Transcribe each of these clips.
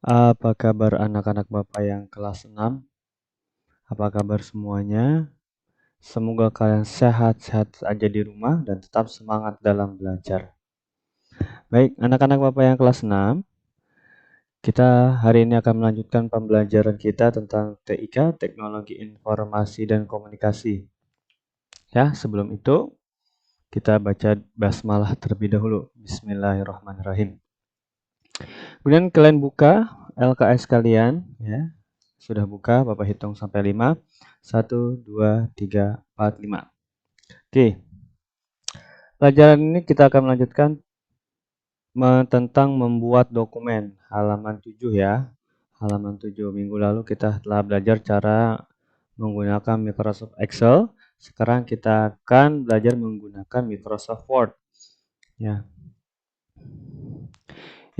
Apa kabar anak-anak Bapak yang kelas 6? Apa kabar semuanya? Semoga kalian sehat-sehat aja di rumah dan tetap semangat dalam belajar. Baik, anak-anak Bapak yang kelas 6, kita hari ini akan melanjutkan pembelajaran kita tentang TIK, Teknologi Informasi dan Komunikasi. Ya, sebelum itu kita baca basmalah terlebih dahulu. Bismillahirrahmanirrahim. Kemudian kalian buka LKS kalian, ya. Sudah buka, Bapak hitung sampai 5. 1, 2, 3, 4, 5. Oke. Pelajaran ini kita akan melanjutkan tentang membuat dokumen. Halaman 7 ya. Halaman 7 minggu lalu kita telah belajar cara menggunakan Microsoft Excel. Sekarang kita akan belajar menggunakan Microsoft Word. Ya.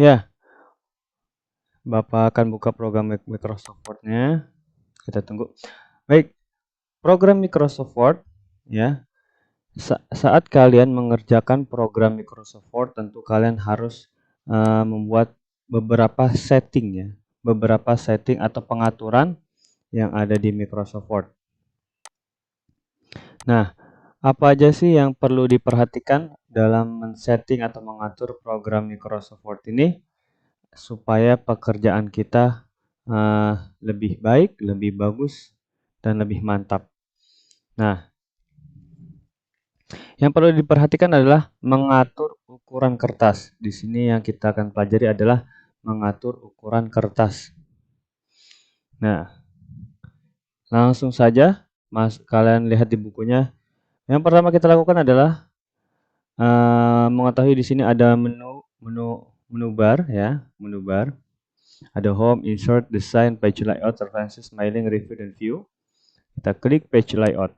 Ya. Bapak akan buka program Microsoft Word-nya. Kita tunggu. Baik. Program Microsoft Word ya. Saat kalian mengerjakan program Microsoft Word, tentu kalian harus membuat beberapa setting ya, beberapa setting atau pengaturan yang ada di Microsoft Word. Nah, apa aja sih yang perlu diperhatikan dalam men-setting atau mengatur program Microsoft Word ini supaya pekerjaan kita lebih baik, lebih bagus, dan lebih mantap. Nah, yang perlu diperhatikan adalah mengatur ukuran kertas. Di sini yang kita akan pelajari adalah mengatur ukuran kertas. Nah, langsung saja kalian lihat di bukunya. Yang pertama kita lakukan adalah mengetahui di sini ada menu bar ya, menu bar. Ada home, insert, design, page layout, references, mailing, review, dan view. Kita klik page layout.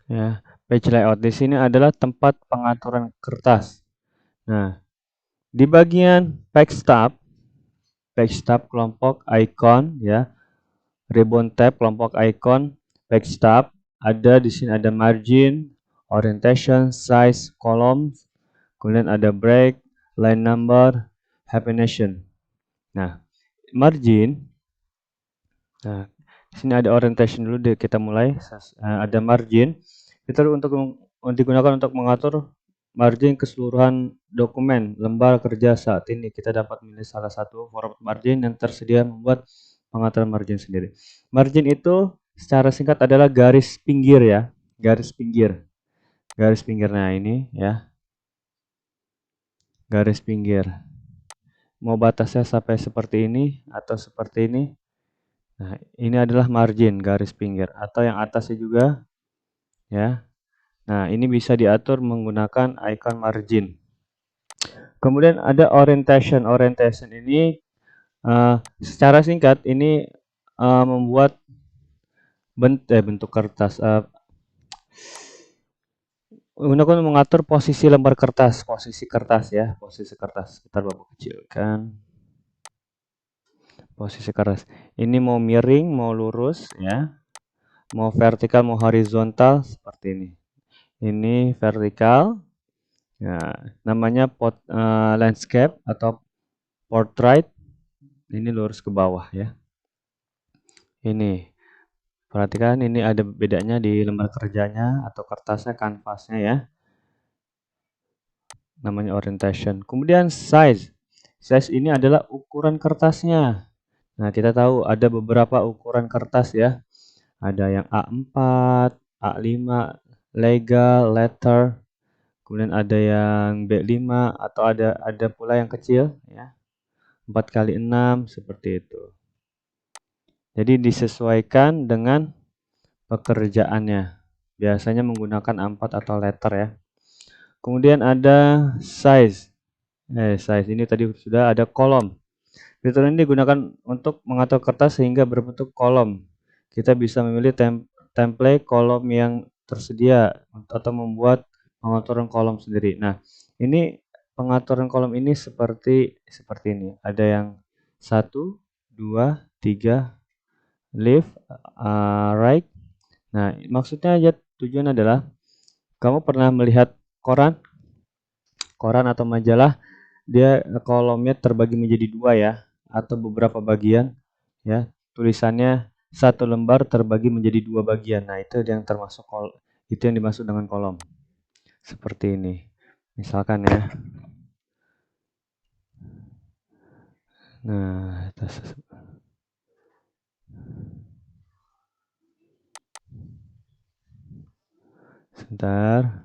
Ya, page layout di sini adalah tempat pengaturan kertas. Nah, di bagian page tab kelompok icon ya, ribbon tab kelompok icon, page tab ada di sini ada margin, orientation, size, columns, kemudian ada break, line number, definition. Nah, margin. Nah, di sini ada orientation dulu kita mulai. Ada margin. Itu digunakan untuk mengatur margin keseluruhan dokumen lembar kerja saat ini. Kita dapat memilih salah satu format margin yang tersedia membuat pengaturan margin sendiri. Margin itu secara singkat adalah garis pinggir ya, garis pinggir. Garis pinggir, nah ini ya, garis pinggir. Mau batasnya sampai seperti ini atau seperti ini. Nah, ini adalah margin, garis pinggir, atau yang atasnya juga ya. Nah, ini bisa diatur menggunakan icon margin. Kemudian ada orientation. Orientation ini secara singkat ini membuat bentuk kertas. Gunakan mengatur posisi lembar kertas, posisi kertas ya, posisi kertas. Kita Bapak kecilkan. Posisi kertas. Ini mau miring, mau lurus ya. Mau vertikal, mau horizontal seperti ini. Ini vertikal. Ya, namanya landscape atau portrait. Ini lurus ke bawah ya. Ini. Perhatikan ini ada bedanya di lembar kerjanya atau kertasnya, kanvasnya ya. Namanya orientation. Kemudian size. Size ini adalah ukuran kertasnya. Nah, kita tahu ada beberapa ukuran kertas ya. Ada yang A4, A5, legal, letter. Kemudian ada yang B5 atau ada pula yang kecil ya. 4x6 seperti itu. Jadi disesuaikan dengan pekerjaannya. Biasanya menggunakan A4 atau letter ya. Kemudian ada size. Size ini tadi sudah ada kolom. Fitur ini digunakan untuk mengatur kertas sehingga berbentuk kolom. Kita bisa memilih template kolom yang tersedia atau membuat pengaturan kolom sendiri. Nah, ini pengaturan kolom ini seperti ini. Ada yang 1, 2, 3, left, right. Nah, maksudnya aja tujuan adalah kamu pernah melihat koran atau majalah dia kolomnya terbagi menjadi dua ya, atau beberapa bagian ya. Tulisannya satu lembar terbagi menjadi dua bagian. Nah, itu yang termasuk itu yang dimaksud dengan kolom. Seperti ini. Misalkan ya. Nah, sebentar.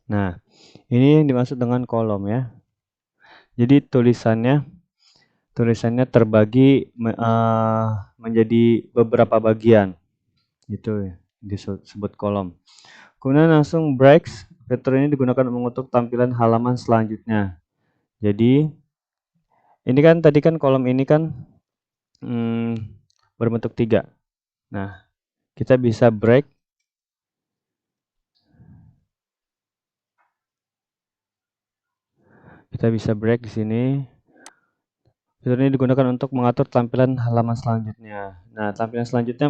Nah, ini yang dimaksud dengan kolom ya. Jadi tulisannya terbagi menjadi beberapa bagian. Itu disebut kolom. Kemudian langsung breaks. Fitur ini digunakan untuk tampilan halaman selanjutnya. Jadi ini kan tadi kan kolom ini kan berbentuk 3. Nah, kita bisa break. Kita bisa break di sini. Fitur ini digunakan untuk mengatur tampilan halaman selanjutnya. Nah, tampilan selanjutnya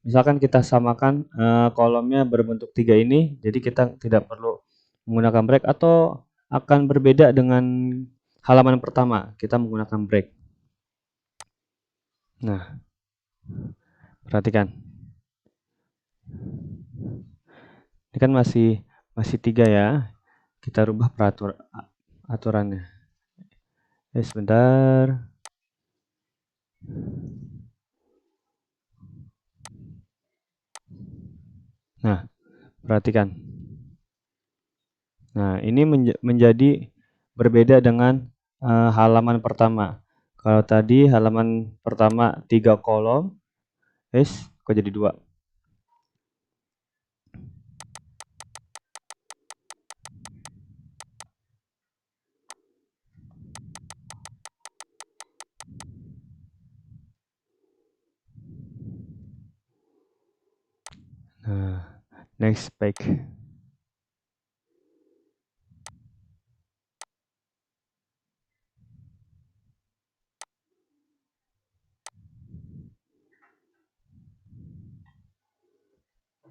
misalkan kita samakan kolomnya berbentuk 3 ini, jadi kita tidak perlu menggunakan break atau akan berbeda dengan halaman pertama. Kita menggunakan break. Nah, perhatikan. Ini kan masih 3 ya. Kita rubah aturannya. Sebentar. Nah, perhatikan. Nah, ini menjadi berbeda dengan halaman pertama. Kalau tadi halaman pertama 3 kolom, kok jadi 2? Nah, next page.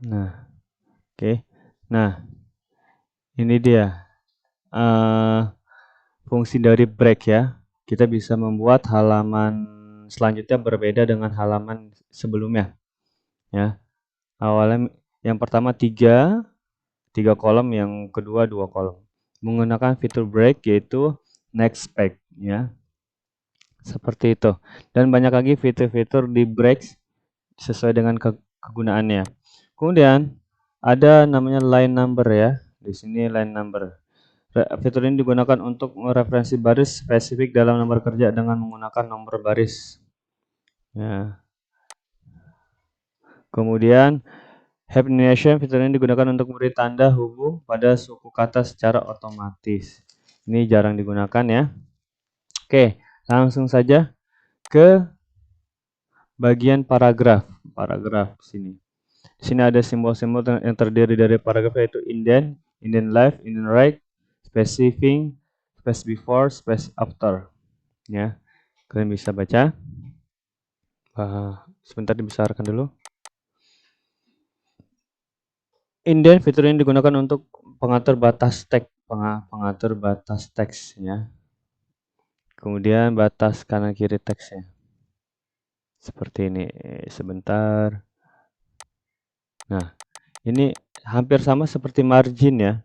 Nah, oke. Nah, ini dia fungsi dari break ya. Kita bisa membuat halaman selanjutnya berbeda dengan halaman sebelumnya. Ya, awalnya yang pertama 3 kolom, yang kedua 2 kolom. Menggunakan fitur break yaitu next page ya. Seperti itu. Dan banyak lagi fitur-fitur di break sesuai dengan kegunaannya. Kemudian ada namanya line number ya. Di sini line number. Fitur ini digunakan untuk mereferensi baris spesifik dalam nomor kerja dengan menggunakan nomor baris. Ya. Kemudian Hyphenation, fitur ini digunakan untuk memberi tanda hubung pada suku kata secara otomatis. Ini jarang digunakan ya. Oke, langsung saja ke bagian paragraf. Paragraf sini. Di sini ada simbol-simbol yang terdiri dari paragraf, yaitu indent, indent left, indent right, specifying, space before, space after. Ya, kalian bisa baca. Sebentar dibesarkan dulu. Indent, fitur ini digunakan untuk pengatur batas teks, pengatur batas teks ya. Kemudian batas kanan kiri teksnya. Seperti ini. Sebentar. Nah, ini hampir sama seperti margin ya.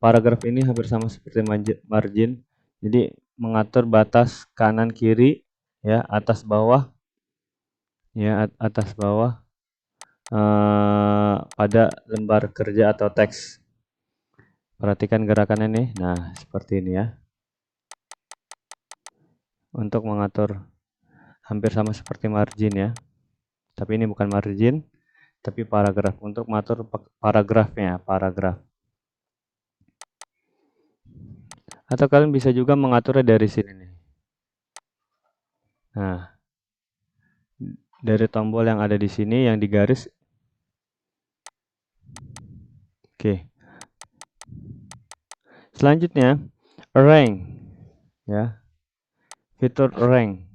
Paragraf ini hampir sama seperti margin. Jadi mengatur batas kanan kiri ya, atas bawah ya, atas bawah pada lembar kerja atau teks. Perhatikan gerakannya nih. Nah, seperti ini ya. Untuk mengatur hampir sama seperti margin ya. Tapi ini bukan margin, tapi paragraf. Untuk mengatur paragrafnya, paragraf. Atau kalian bisa juga mengaturnya dari sini nih. Nah, dari tombol yang ada di sini yang digaris. Oke. Selanjutnya, rank ya. Fitur rank.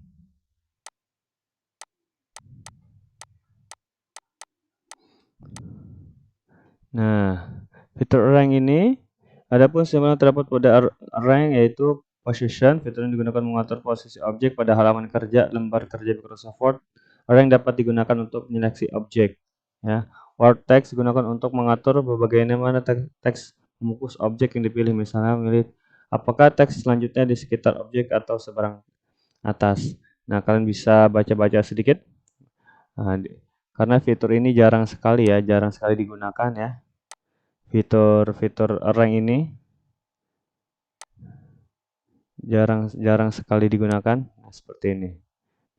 Nah, fitur arrange ini, adapun simbol yang terdapat pada arrange yaitu position, fitur yang digunakan mengatur posisi objek pada halaman kerja, lembar kerja Microsoft Word. Arrange dapat digunakan untuk menyeleksi objek. Ya. Word text digunakan untuk mengatur bagaimana teks membungkus objek yang dipilih. Misalnya memilih apakah teks selanjutnya di sekitar objek atau seberang atas. Nah, kalian bisa baca-baca sedikit. Nah, karena fitur ini jarang sekali digunakan ya. Fitur arrange ini jarang sekali digunakan. Nah, seperti ini.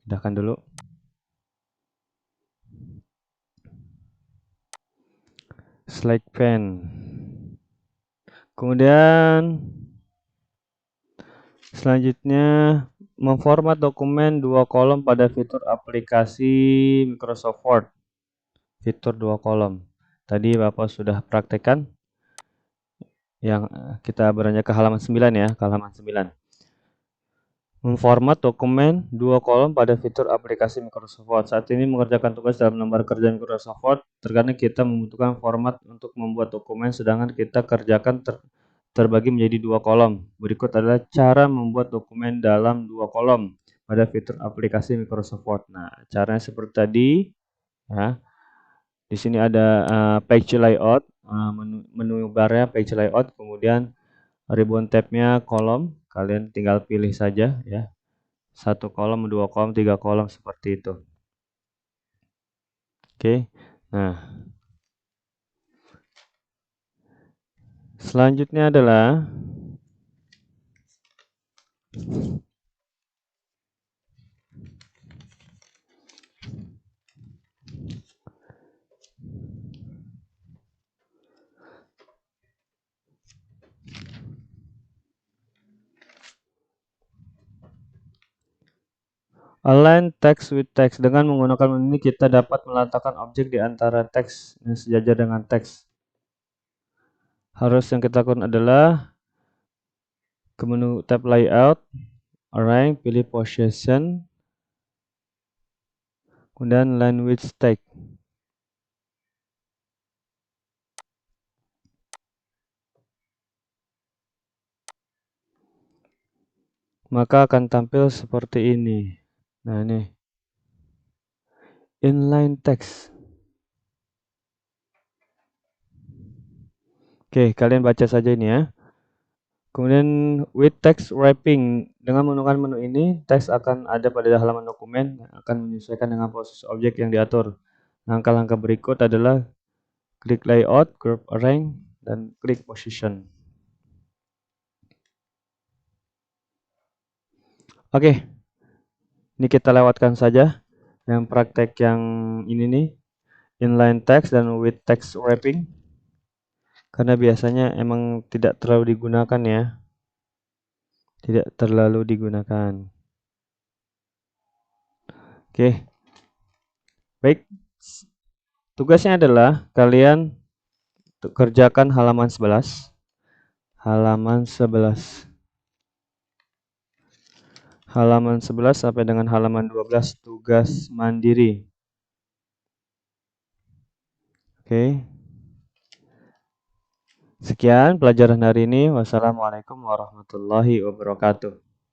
Pindahkan dulu. Slide pane. Kemudian selanjutnya memformat dokumen 2 kolom pada fitur aplikasi Microsoft Word. Fitur 2 kolom. Tadi Bapak sudah praktekkan yang kita beranjak ke halaman 9 ya, ke halaman 9. Memformat dokumen 2 kolom pada fitur aplikasi Microsoft Word. Saat ini mengerjakan tugas dalam lembar kerja Microsoft Word, terkadang kita membutuhkan format untuk membuat dokumen, sedangkan kita kerjakan terbagi menjadi 2 kolom. Berikut adalah cara membuat dokumen dalam 2 kolom pada fitur aplikasi Microsoft Word. Nah, caranya seperti tadi ya. Di sini ada page layout, menu barnya page layout, kemudian ribbon tab-nya kolom, kalian tinggal pilih saja ya. 1 kolom, 2 kolom, 3 kolom seperti itu. Oke. Nah, selanjutnya adalah align text with text. Dengan menggunakan menu ini kita dapat meletakkan objek di antara teks yang sejajar dengan teks. Harus yang kita lakukan adalah ke menu tab layout, arrange, pilih position, kemudian line with text. Maka akan tampil seperti ini. Nah, ini inline text. Oke, kalian baca saja ini ya. Kemudian with text wrapping, dengan menggunakan menu ini, teks akan ada pada halaman dokumen, akan menyesuaikan dengan posisi objek yang diatur. Langkah-langkah berikut adalah klik layout, group arrange, dan klik position. Oke, ini kita lewatkan saja yang praktek yang ini nih, inline text dan with text wrapping, karena biasanya emang tidak terlalu digunakan ya. Tidak terlalu digunakan. Oke. Baik. Tugasnya adalah kalian kerjakan halaman 11. Halaman 11. Halaman 11 sampai dengan halaman 12 tugas mandiri. Oke. Sekian pelajaran hari ini. Wassalamualaikum warahmatullahi wabarakatuh.